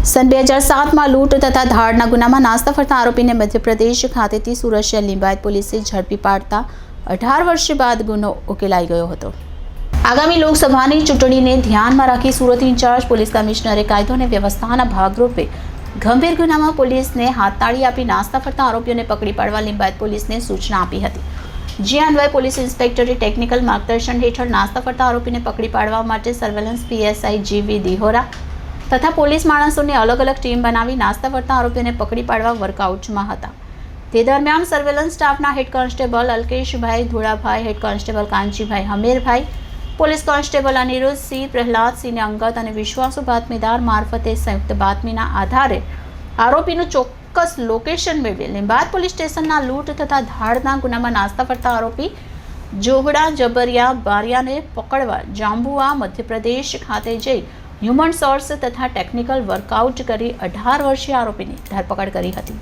सन 2007 લૂંટ તથા ધાડના ગુનામાં નાસ્તા ફરતા આરોપીને મધ્યપ્રદેશ ખાતેથી સુરત શહેર લિંબાયત પોલીસે ઝડપી પાડતા 18 વર્ષ બાદ ગુનો ઉકેલાઈ ગયો હતો। આગામી લોકસભાની ચૂંટણીને ધ્યાનમાં રાખી સુરત ઇન્ચાર્જ પોલીસ કમિશનરે કાયદો અને વ્યવસ્થાના ભાગરૂપે ગંભીર ગુનામાં પોલીસને હાથતાળી આપી નાસ્તા ફરતા આરોપીઓને પકડી પાડવા લિંબાયત પોલીસને સૂચના આપી હતી। જે અન્વયે પોલીસ ઇન્સ્પેક્ટરે ટેકનિકલ માર્ગદર્શન હેઠળ નાસ્તા ફરતા આરોપીને પકડી પાડવા માટે સર્વેલન્સ પીએસઆઈ જીવી દિહોરા તથા પોલીસ માણસોની અલગ અલગ ટીમ બનાવી નાસ્તા ફરતા આરોપીઓને પકડી પાડવા વર્કઆઉટમાં હતા। તે દરમિયાન સર્વેલન્સ સ્ટાફના head constable Alkeshbhai Dholabhai, head constable Kanchibhai Hamirbhai, police constable Aniruddhsinh, પ્રહલાદસિંહને અંગત અને વિશ્વાસુ બાતમીદાર મારફતે સંયુક્ત બાતમીના આધારે આરોપીનું ચોક્કસ લોકેશન મેળવી લિંબાયત પોલીસ સ્ટેશનના લૂંટ તથા ધાડના ગુનામાં નાસ્તા ફરતા આરોપી જોગડા જબરિયા બારિયાને પકડવા જાંબુઆ મધ્યપ્રદેશ ખાતે જઈ હ્યુમન સોર્સ તથા ટેકનિકલ વર્કઆઉટ કરી 18 વર્ષીય આરોપીની ધરપકડ કરી હતી।